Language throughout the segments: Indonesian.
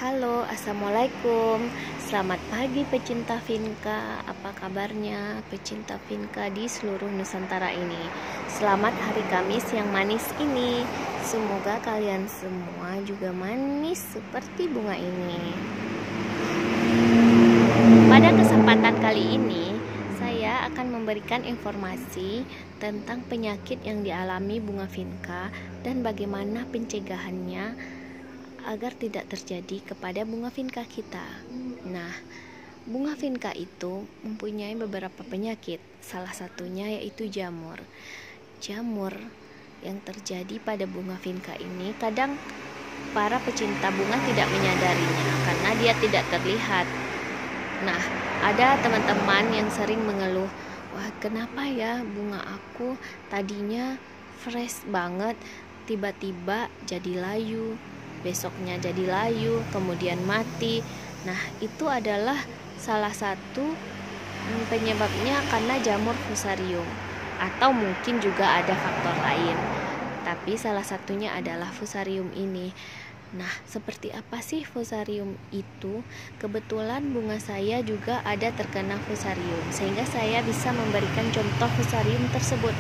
Halo, assalamualaikum. Selamat pagi pecinta Vinka. Apa kabarnya pecinta Vinka di seluruh Nusantara ini? Selamat hari Kamis yang manis ini. Semoga kalian semua juga manis seperti bunga ini. Pada kesempatan kali ini, saya akan memberikan informasi tentang penyakit yang dialami bunga Vinka dan bagaimana pencegahannya agar tidak terjadi kepada bunga Vinka kita. Nah, bunga Vinka itu mempunyai beberapa penyakit. Salah satunya yaitu jamur. Jamur yang terjadi pada bunga Vinka ini kadang para pecinta bunga tidak menyadarinya karena dia tidak terlihat. Nah, ada teman-teman yang sering mengeluh, "Wah, kenapa ya bunga aku tadinya fresh banget, tiba-tiba jadi layu, besoknya jadi layu, kemudian mati." Nah, itu adalah salah satu penyebabnya karena jamur fusarium, atau mungkin juga ada faktor lain, tapi salah satunya adalah fusarium ini. Nah, seperti apa sih fusarium itu? Kebetulan bunga saya juga ada terkena fusarium, sehingga saya bisa memberikan contoh fusarium tersebut.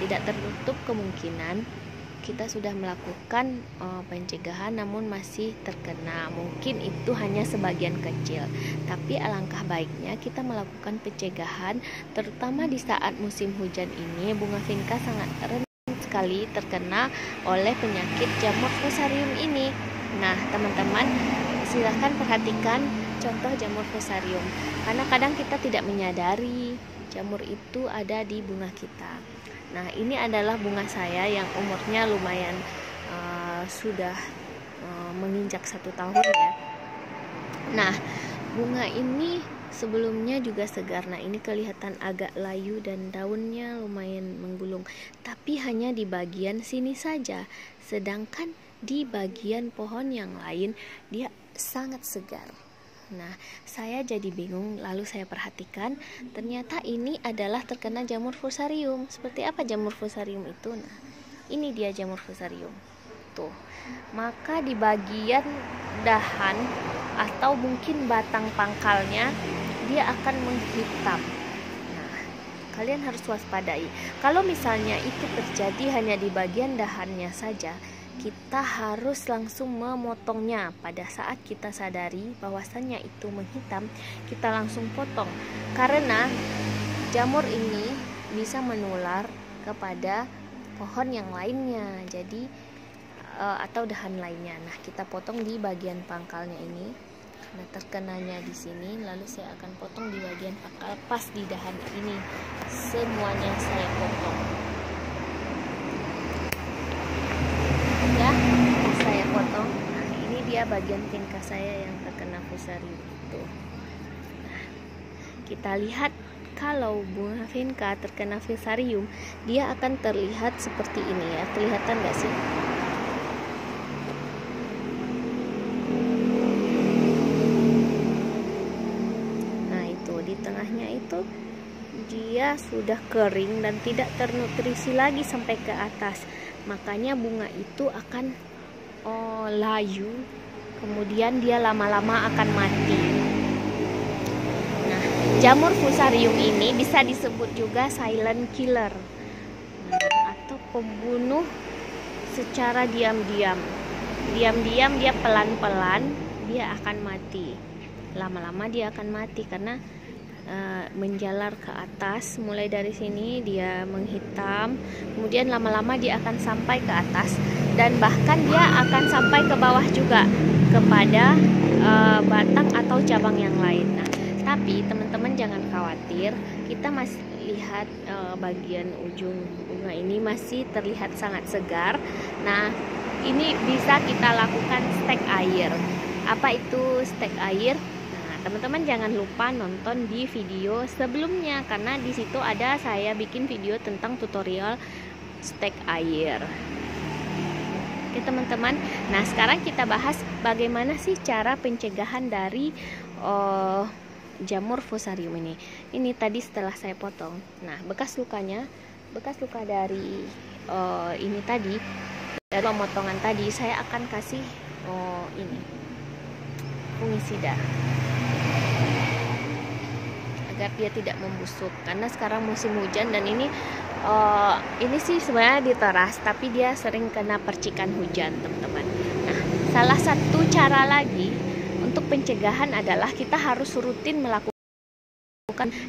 Tidak tertutup kemungkinan kita sudah melakukan pencegahan namun masih terkena. Mungkin itu hanya sebagian kecil, tapi alangkah baiknya kita melakukan pencegahan, terutama di saat musim hujan ini. Bunga Vinka sangat rentan sekali terkena oleh penyakit jamur fusarium ini. Nah, teman-teman, silahkan perhatikan contoh jamur fusarium, karena kadang kita tidak menyadari jamur itu ada di bunga kita. Nah, ini adalah bunga saya yang umurnya lumayan sudah menginjak 1 tahun ya. Nah, bunga ini sebelumnya juga segar. Nah, ini kelihatan agak layu dan daunnya lumayan menggulung, tapi hanya di bagian sini saja. Sedangkan di bagian pohon yang lain dia sangat segar. Nah, saya jadi bingung, lalu saya perhatikan, ternyata ini adalah terkena jamur fusarium. Seperti apa jamur fusarium itu? Nah, ini dia jamur fusarium. Tuh. Maka di bagian dahan atau mungkin batang pangkalnya dia akan menghitam. Nah, kalian harus waspadai. Kalau misalnya itu terjadi hanya di bagian dahannya saja, kita harus langsung memotongnya. Pada saat kita sadari bahwasannya itu menghitam, kita langsung potong, karena jamur ini bisa menular kepada pohon yang lainnya, jadi atau dahan lainnya. Nah, kita potong di bagian pangkalnya ini. Nah, terkenanya di sini, lalu saya akan potong di bagian pangkal pas di dahan ini. Semuanya saya potong. Ya, saya potong. Nah, ini dia bagian Vinka saya yang terkena fusarium itu. Nah, kita lihat kalau bunga Vinka terkena fusarium, dia akan terlihat seperti ini ya. Kelihatan nggak sih? Nah, itu di tengahnya itu dia sudah kering dan tidak ternutrisi lagi sampai ke atas. Makanya bunga itu akan layu, kemudian dia lama-lama akan mati. Nah, jamur fusarium ini bisa disebut juga silent killer, atau pembunuh secara diam-diam. Diam-diam dia pelan-pelan dia akan mati. Lama-lama dia akan mati karena menjalar ke atas. Mulai dari sini dia menghitam, kemudian lama-lama dia akan sampai ke atas, dan bahkan dia akan sampai ke bawah juga kepada batang atau cabang yang lain. Nah, tapi teman-teman jangan khawatir, kita masih lihat bagian ujung bunga ini masih terlihat sangat segar. Nah, ini bisa kita lakukan stek air. Apa itu stek air? Teman-teman jangan lupa nonton di video sebelumnya, karena di situ ada saya bikin video tentang tutorial stek air. Oke teman-teman, nah sekarang kita bahas bagaimana sih cara pencegahan dari jamur fusarium ini. Ini tadi setelah saya potong. Nah, bekas luka dari ini tadi, dari pemotongan tadi, saya akan kasih ini fungisida agar dia tidak membusuk, karena sekarang musim hujan dan ini sih sebenarnya di teras tapi dia sering kena percikan hujan, teman-teman. Nah, salah satu cara lagi untuk pencegahan adalah kita harus rutin melakukan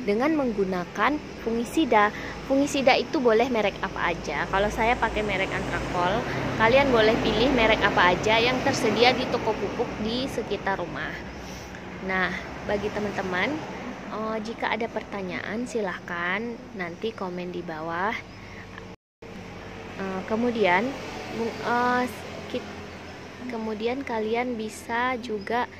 dengan menggunakan fungisida. Fungisida itu boleh merek apa aja. Kalau saya pakai merek Antrakol, kalian boleh pilih merek apa aja yang tersedia di toko pupuk di sekitar rumah. Nah, bagi teman-teman, jika ada pertanyaan silahkan nanti komen di bawah. Kemudian kalian bisa juga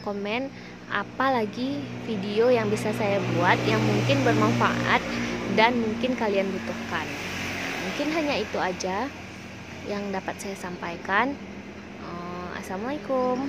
komen apalagi video yang bisa saya buat yang mungkin bermanfaat dan mungkin kalian butuhkan. Mungkin hanya itu aja yang dapat saya sampaikan. Assalamualaikum.